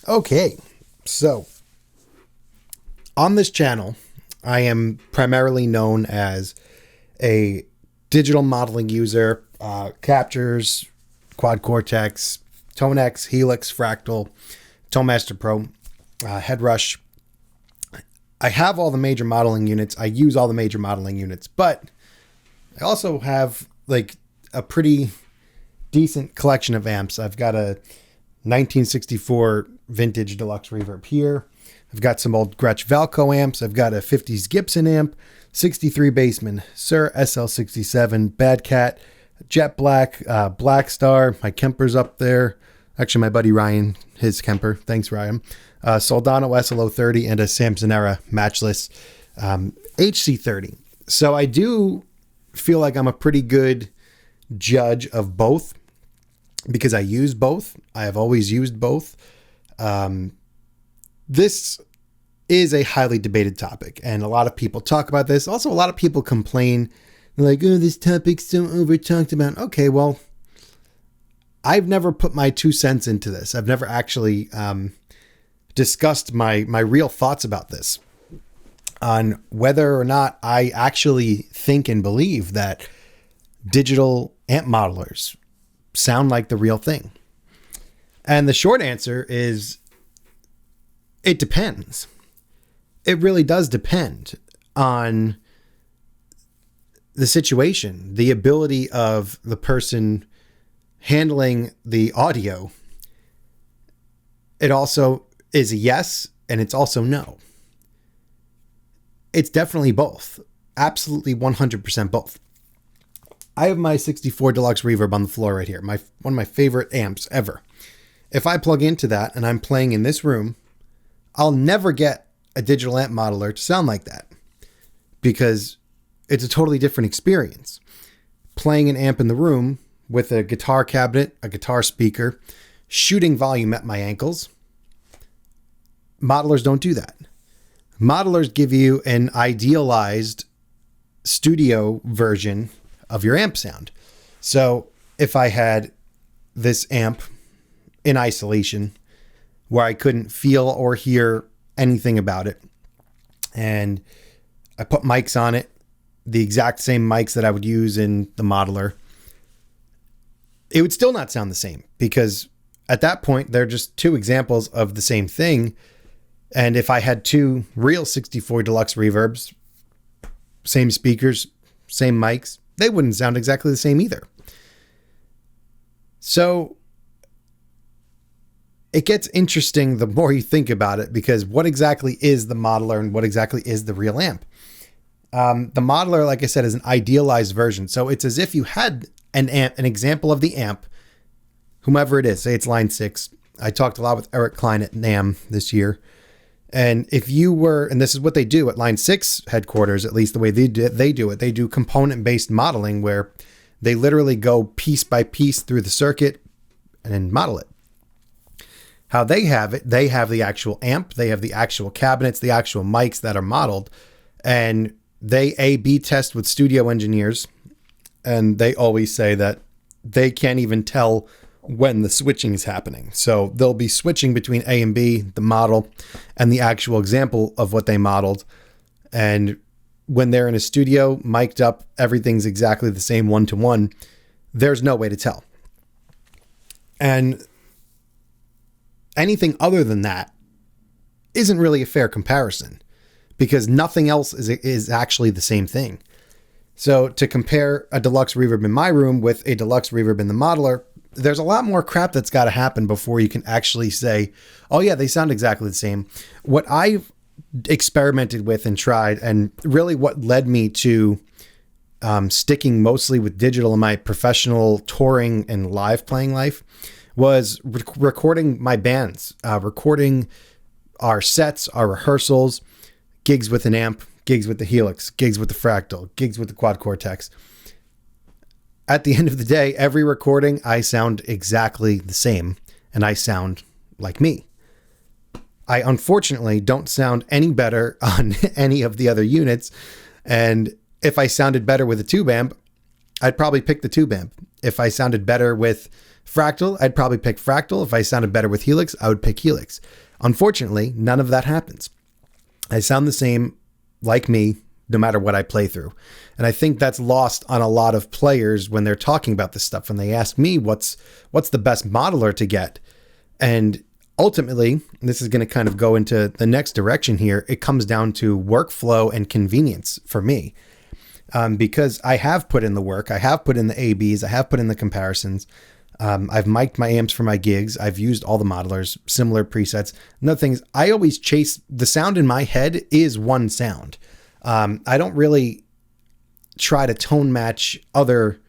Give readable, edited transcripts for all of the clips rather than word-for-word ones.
Okay, so on this channel, I am primarily known as a digital modeling user, captures, quad cortex, Tonex, Helix, Fractal, ToneMaster Pro, Headrush. I have all the major modeling units. I use all the major modeling units, but I also have like a pretty decent collection of amps. I've got a 1964 vintage deluxe reverb here. I've got some old Gretsch Valco amps. I've got a 50s Gibson amp, 63 Bassman, Sir SL67, Bad Cat, Jet Black, Black Star. My Kemper's up there. Actually, my buddy Ryan, his Kemper. Thanks, Ryan. Soldano SL030 and a Samsonera matchless HC30. So I do feel like I'm a pretty good judge of both because I use both. I have always used both. This is a highly debated topic, and a lot of people talk about this. Also, a lot of people complain, like, oh, this topic's so over talked about. Okay, well, I've never put my 2 cents into this. I've never actually discussed my real thoughts about this on whether or not I actually think and believe that digital amp modelers sound like the real thing. And the short answer is it depends. It really does depend on the situation, the ability of the person handling the audio. It also is a yes, and it's also no. It's definitely both. Absolutely 100% both. I have my 64 Deluxe Reverb on the floor right here. One of my favorite amps ever. If I plug into that and I'm playing in this room, I'll never get a digital amp modeler to sound like that because it's a totally different experience. Playing an amp in the room with a guitar cabinet, a guitar speaker, shooting volume at my ankles. Modelers don't do that. Modelers give you an idealized studio version of your amp sound. So if I had this amp in isolation where I couldn't feel or hear anything about it, and I put mics on it, the exact same mics that I would use in the modeler, it would still not sound the same because at that point, they're just 2 examples of the same thing. And if I had 2 real 64 Deluxe Reverbs, same speakers, same mics, they wouldn't sound exactly the same either. So it gets interesting the more you think about it, because what exactly is the modeler and what exactly is the real amp? The modeler, like I said, is an idealized version. So it's as if you had an amp, an example of the amp, whomever it is, say it's line 6. I talked a lot with Eric Klein at NAMM this year. And if you were, and this is what they do at Line 6 headquarters, at least the way they do it, they do component-based modeling where they literally go piece by piece through the circuit and then model it. How they have it, they have the actual amp, they have the actual cabinets, the actual mics that are modeled, and they A/B test with studio engineers, and they always say that they can't even tell when the switching is happening. So they'll be switching between A and B, the model, and the actual example of what they modeled. And when they're in a studio, mic'd up, everything's exactly the same 1-to-1. There's no way to tell. And anything other than that isn't really a fair comparison because nothing else is actually the same thing. So to compare a deluxe reverb in my room with a deluxe reverb in the modeler, there's a lot more crap that's got to happen before you can actually say, oh yeah, they sound exactly the same. What I've experimented with and tried, and really what led me to sticking mostly with digital in my professional touring and live playing life, was recording my bands, recording our sets, our rehearsals, gigs with an amp, gigs with the Helix, gigs with the Fractal, gigs with the Quad Cortex. At the end of the day, every recording, I sound exactly the same, and I sound like me. I unfortunately don't sound any better on any of the other units, and if I sounded better with a tube amp, I'd probably pick the tube amp. If I sounded better with Fractal, I'd probably pick Fractal. If I sounded better with Helix, I would pick Helix. Unfortunately, none of that happens. I sound the same like me, no matter what I play through. And I think that's lost on a lot of players when they're talking about this stuff. When they ask me, what's the best modeler to get? And ultimately, and this is going to kind of go into the next direction here, it comes down to workflow and convenience for me. Because I have put in the work, I have put in the ABs, I have put in the comparisons. I've mic'd my amps for my gigs. I've used all the modelers, similar presets. Another thing is I always chase the sound in my head is one sound. I don't really try to tone match other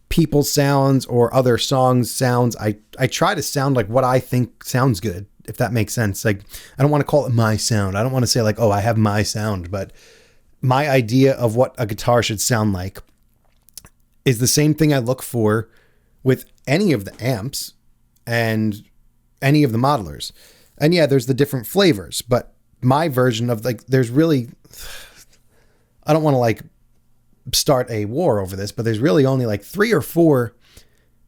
people's sounds or other songs' sounds. I try to sound like what I think sounds good, if that makes sense. Like, I don't want to call it my sound. I don't want to say like, oh, I have my sound, but my idea of what a guitar should sound like is the same thing I look for with any of the amps and any of the modelers. And yeah, there's the different flavors, but my version of like, there's really, I don't want to like start a war over this, but there's really only like 3 or 4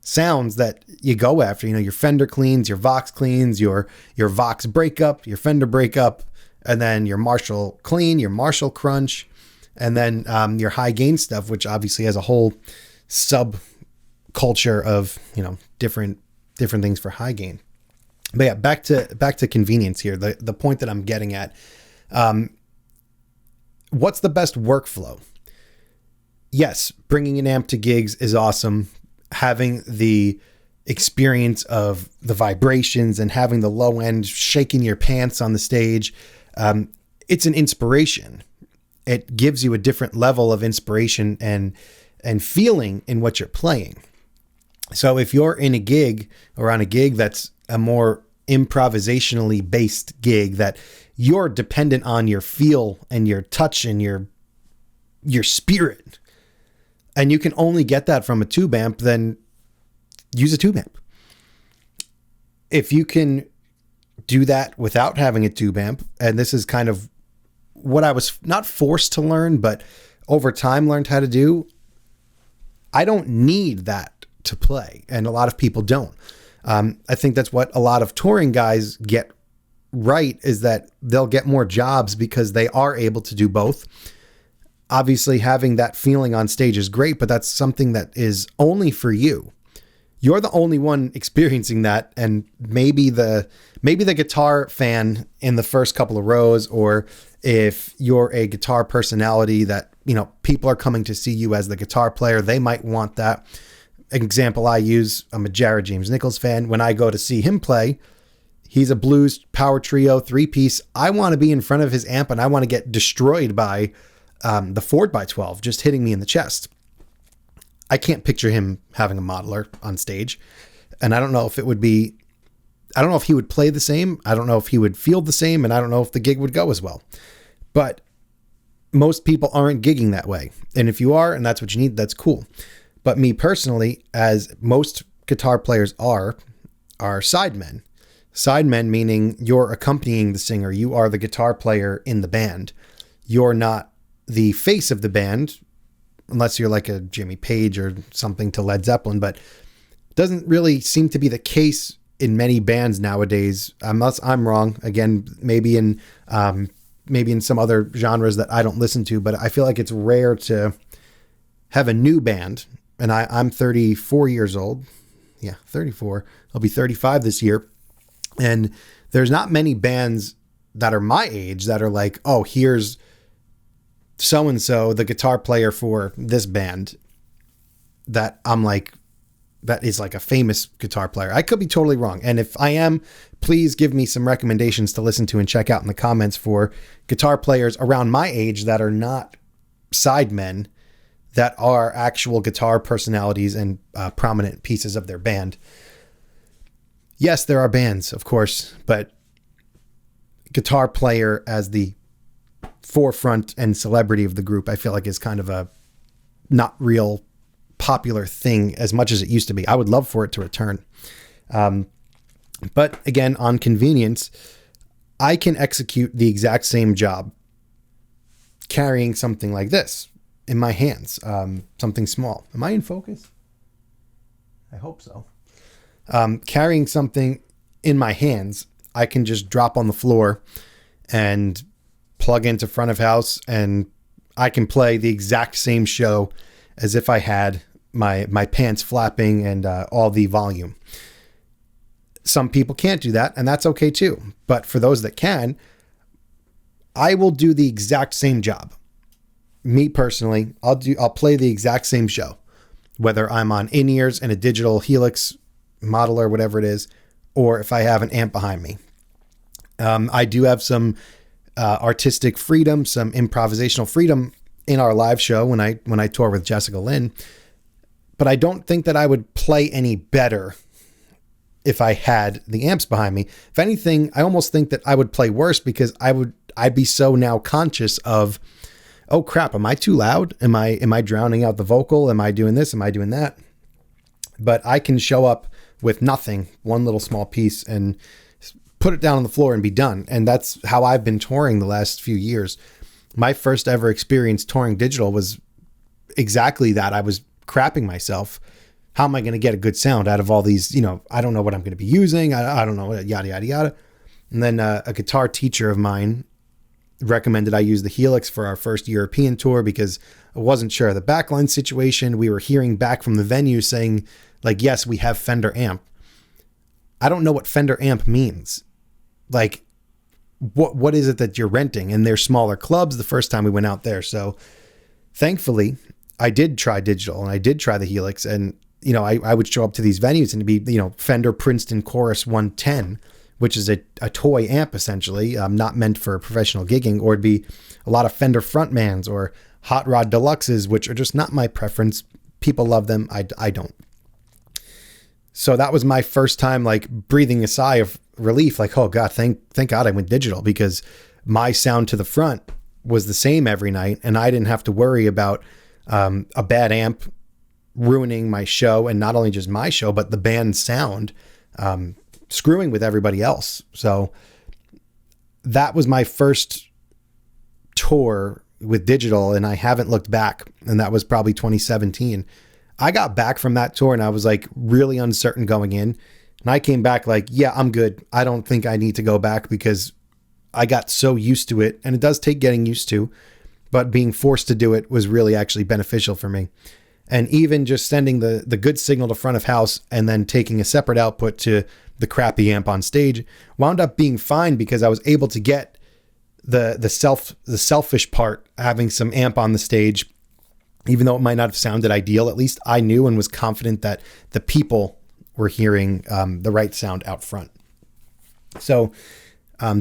sounds that you go after. You know, your Fender cleans, your Vox cleans, your Vox breakup, your Fender breakup, and then your Marshall clean, your Marshall crunch, and then your high gain stuff, which obviously has a whole sub culture of, you know, different things for high gain. But yeah, back to convenience here. The point that I'm getting at, what's the best workflow? Yes, bringing an amp to gigs is awesome. Having the experience of the vibrations and having the low end shaking your pants on the stage, it's an inspiration. It gives you a different level of inspiration and feeling in what you're playing. So if you're in a gig or on a gig that's a more improvisationally based gig, that you're dependent on your feel and your touch and your spirit, and you can only get that from a tube amp, then use a tube amp. If you can do that without having a tube amp, and this is kind of what I was not forced to learn, but over time learned how to do, I don't need that to play. And a lot of people don't. I think that's what a lot of touring guys get right, is that they'll get more jobs because they are able to do both. Obviously, having that feeling on stage is great, but that's something that is only for you. You're the only one experiencing that. And maybe the guitar fan in the first couple of rows, or if you're a guitar personality that, you know, people are coming to see you as the guitar player, they might want that. Example I use, I'm a Jared James Nichols fan. When I go to see him play, he's a blues power trio 3-piece. I want to be in front of his amp and I want to get destroyed by the 4x12 just hitting me in the chest. I can't picture him having a modeler on stage. And I don't know if he would play the same. I don't know if he would feel the same. And I don't know if the gig would go as well. But most people aren't gigging that way. And if you are, and that's what you need, that's cool. But me personally, as most guitar players are sidemen. Sidemen meaning you're accompanying the singer. You are the guitar player in the band. You're not the face of the band, unless you're like a Jimmy Page or something to Led Zeppelin, but it doesn't really seem to be the case in many bands nowadays, unless I'm wrong. Again, maybe in some other genres that I don't listen to, but I feel like it's rare to have a new band. And I'm 34 years old. Yeah, 34. I'll be 35 this year. And there's not many bands that are my age that are like, oh, here's so-and-so, the guitar player for this band, that I'm like, that is like a famous guitar player. I could be totally wrong. And if I am, please give me some recommendations to listen to and check out in the comments for guitar players around my age that are not sidemen, that are actual guitar personalities and prominent pieces of their band. Yes, there are bands, of course, but guitar player as the forefront and celebrity of the group, I feel like is kind of a not real popular thing as much as it used to be. I would love for it to return. But again, on convenience, I can execute the exact same job carrying something like this in my hands, something small. Am I in focus? I hope so. Carrying something in my hands, I can just drop on the floor and plug into front of house, and I can play the exact same show as if I had my pants flapping and all the volume. Some people can't do that, and that's okay too. But for those that can, I will do the exact same job. Me personally, I'll play the exact same show, whether I'm on in-ears and a digital Helix model or whatever it is, or if I have an amp behind me. I do have some artistic freedom, some improvisational freedom in our live show when I tour with Jessica Lynn, but I don't think that I would play any better if I had the amps behind me. If anything, I almost think that I would play worse, because I'd be so now conscious of, oh crap, am I too loud? Am I drowning out the vocal? Am I doing this? Am I doing that? But I can show up with nothing, one little small piece, and put it down on the floor and be done. And that's how I've been touring the last few years. My first ever experience touring digital was exactly that. I was crapping myself. How am I going to get a good sound out of all these, I don't know what I'm going to be using. I don't know, yada, yada, yada. And then a guitar teacher of mine recommended I use the Helix for our first European tour, because I wasn't sure of the backline situation. We were hearing back from the venue saying, like, yes, we have Fender amp. I don't know what Fender amp means. Like, what is it that you're renting? And they're smaller clubs the first time we went out there. So thankfully I did try digital, and I did try the Helix, and I would show up to these venues and it'd be, Fender Princeton Chorus 110, which is a toy amp, essentially, not meant for professional gigging, or it'd be a lot of Fender Frontmans or Hot Rod Deluxes, which are just not my preference. People love them. I don't. So that was my first time, like, breathing a sigh of relief. Like, oh God, thank God I went digital, because my sound to the front was the same every night. And I didn't have to worry about a bad amp ruining my show, and not only just my show, but the band's sound, screwing with everybody else. So that was my first tour with digital, and I haven't looked back. And that was probably 2017. I got back from that tour and I was like really uncertain going in. And I came back like, yeah, I'm good. I don't think I need to go back, because I got so used to it, and it does take getting used to, but being forced to do it was really actually beneficial for me. And even just sending the good signal to front of house and then taking a separate output to the crappy amp on stage wound up being fine, because I was able to get the selfish part, having some amp on the stage, even though it might not have sounded ideal. At least I knew and was confident that the people were hearing the right sound out front. So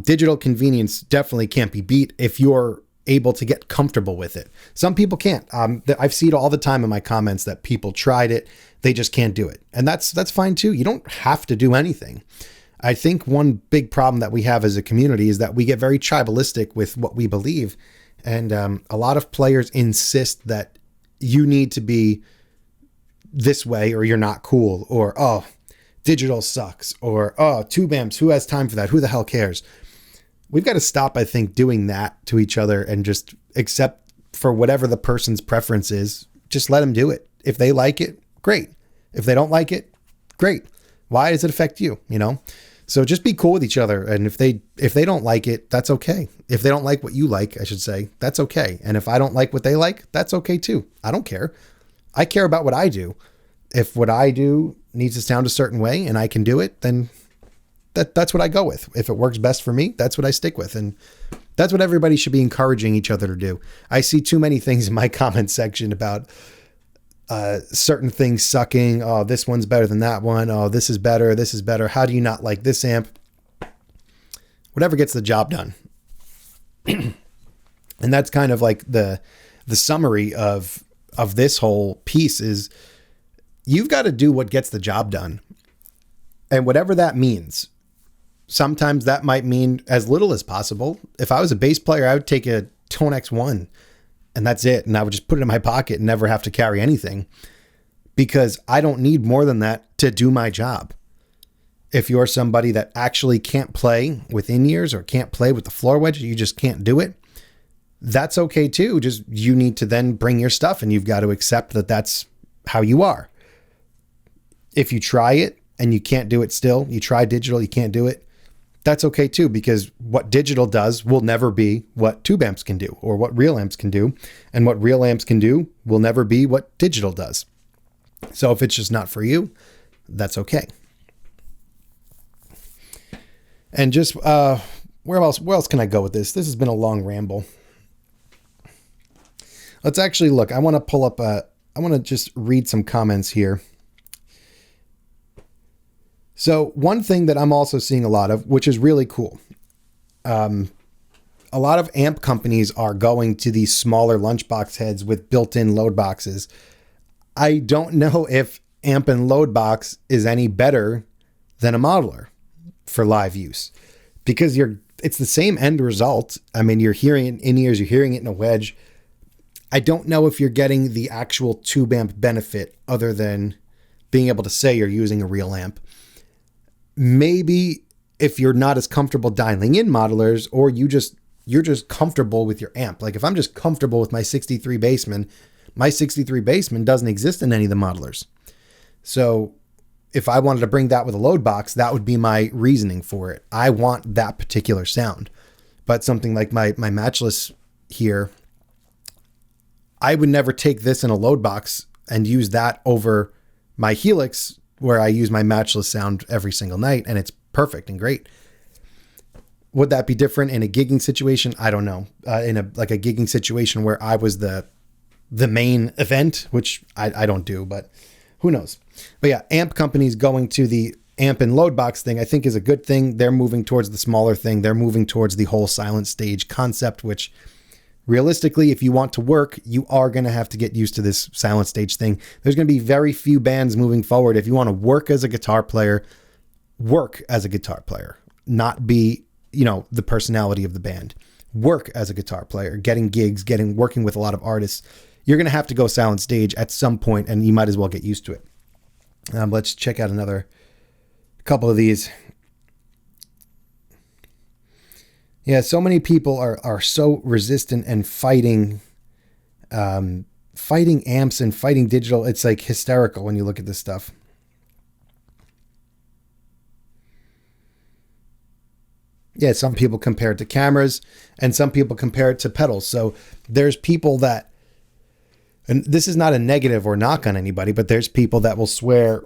digital convenience definitely can't be beat if you're able to get comfortable with it. Some people can't. I've seen it all the time in my comments that people tried it, they just can't do it. And that's fine too. You don't have to do anything. I think one big problem that we have as a community is that we get very tribalistic with what we believe. And a lot of players insist that you need to be this way or you're not cool, or, oh, digital sucks, or, oh, tube amps, who has time for that? Who the hell cares? We've got to stop, I think, doing that to each other and just accept for whatever the person's preference is. Just let them do it. If they like it, great. If they don't like it, great. Why does it affect you? So just be cool with each other. And if they don't like it, that's okay. If they don't like what you like, I should say, that's okay. And if I don't like what they like, that's okay too. I don't care. I care about what I do. If what I do needs to sound a certain way and I can do it, then that's what I go with. If it works best for me, that's what I stick with. And that's what everybody should be encouraging each other to do. I see too many things in my comment section about certain things sucking. Oh, this one's better than that one. Oh, this is better. This is better. How do you not like this amp? Whatever gets the job done. And that's kind of like the summary of this whole piece is you've got to do what gets the job done. And whatever that means, sometimes that might mean as little as possible. If I was a bass player, I would take a Tone X1 and that's it. And I would just put it in my pocket and never have to carry anything, because I don't need more than that to do my job. If you're somebody that actually can't play with in-ears or can't play with the floor wedge, you just can't do it, that's okay too. Just you need to then bring your stuff and you've got to accept that that's how you are. If you try it and you can't do it still, you try digital, you can't do it, that's okay too, because what digital does will never be what tube amps can do or what real amps can do. And what real amps can do will never be what digital does. So if it's just not for you, that's okay. And just, where else can I go with this? This has been a long ramble. Let's actually look. I want to pull up I want to just read some comments here. So one thing that I'm also seeing a lot of, which is really cool. A lot of amp companies are going to these smaller lunchbox heads with built-in load boxes. I don't know if amp and load box is any better than a modeler for live use, because it's the same end result. I mean, you're hearing it in ears, you're hearing it in a wedge. I don't know if you're getting the actual tube amp benefit other than being able to say you're using a real amp. Maybe if you're not as comfortable dialing in modelers, or you're just comfortable with your amp. Like if I'm just comfortable with my 63 Bassman doesn't exist in any of the modelers. So if I wanted to bring that with a load box, that would be my reasoning for it. I want that particular sound. But something like my Matchless here, I would never take this in a load box and use that over my Helix, where I use my Matchless sound every single night, and it's perfect and great. Would that be different in a gigging situation? I don't know. In a gigging situation where I was the main event, which I don't do, but who knows? But yeah, amp companies going to the amp and load box thing, I think is a good thing. They're moving towards the smaller thing. They're moving towards the whole silent stage concept, which realistically, if you want to work, you are going to have to get used to this silent stage thing. There's going to be very few bands moving forward. If you want to work as a guitar player, not be, the personality of the band. Work as a guitar player, getting gigs, working with a lot of artists. You're going to have to go silent stage at some point, and you might as well get used to it. Let's check out another couple of these. Yeah, so many people are so resistant and fighting amps and fighting digital. It's like hysterical when you look at this stuff. Yeah, some people compare it to cameras and some people compare it to pedals. So there's people that, and this is not a negative or knock on anybody, but there's people that will swear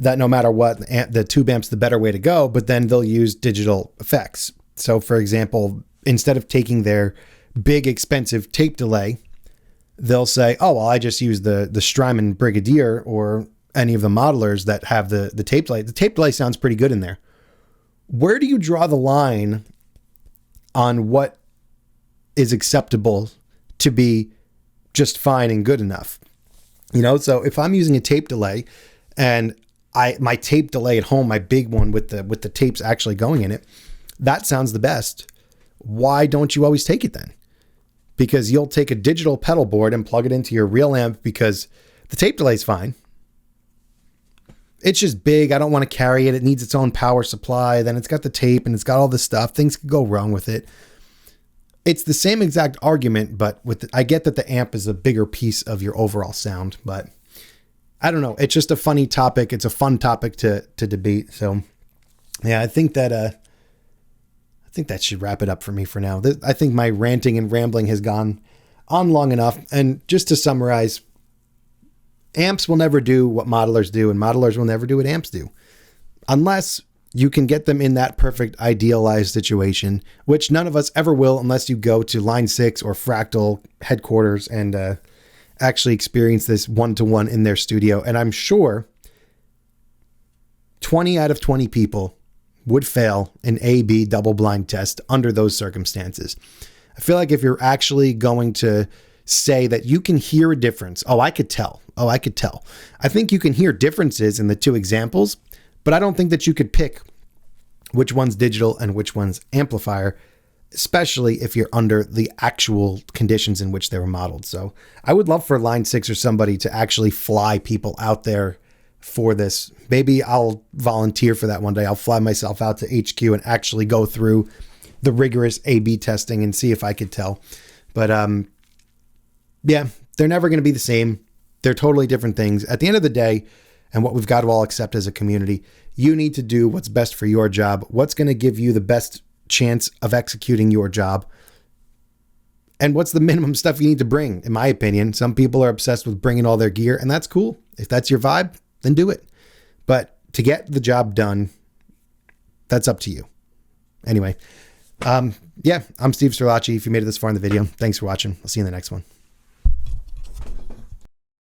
that no matter what, the tube amp's the better way to go, but then they'll use digital effects. So for example, instead of taking their big expensive tape delay, they'll say, oh, well, I just use the Strymon Brigadier or any of the modelers that have the tape delay. The tape delay sounds pretty good in there. Where do you draw the line on what is acceptable to be just fine and good enough? So if I'm using a tape delay and my tape delay at home, my big one with the tapes actually going in it, that sounds the best. Why don't you always take it then? Because you'll take a digital pedal board and plug it into your real amp because the tape delay is fine. It's just big. I don't want to carry it. It needs its own power supply. Then it's got the tape and it's got all this stuff. Things could go wrong with it. It's the same exact argument, but I get that the amp is a bigger piece of your overall sound, but I don't know. It's just a funny topic. It's a fun topic to debate. So yeah, I think that should wrap it up for me for now. I think my ranting and rambling has gone on long enough. And just to summarize, amps will never do what modelers do, and modelers will never do what amps do. Unless you can get them in that perfect idealized situation, which none of us ever will unless you go to Line 6 or Fractal headquarters and actually experience this one-to-one in their studio. And I'm sure 20 out of 20 people would fail an A/B double-blind test under those circumstances. I feel like if you're actually going to say that you can hear a difference, I could tell. I think you can hear differences in the two examples, but I don't think that you could pick which one's digital and which one's amplifier, especially if you're under the actual conditions in which they were modeled. So I would love for Line 6 or somebody to actually fly people out there for this. Maybe I'll volunteer for that one day. I'll fly myself out to HQ and actually go through the rigorous A/B testing and see if I could tell. But yeah, they're never going to be the same. They're totally different things. At the end of the day, and what we've got to all accept as a community. You need to do what's best for your job, what's going to give you the best chance of executing your job, and what's the minimum stuff you need to bring, in my opinion. Some people are obsessed with bringing all their gear, and that's cool. If that's your vibe, then do it. But to get the job done, that's up to you. Anyway, yeah, I'm Steve Sterlacci. If you made it this far in the video, thanks for watching. I'll see you in the next one.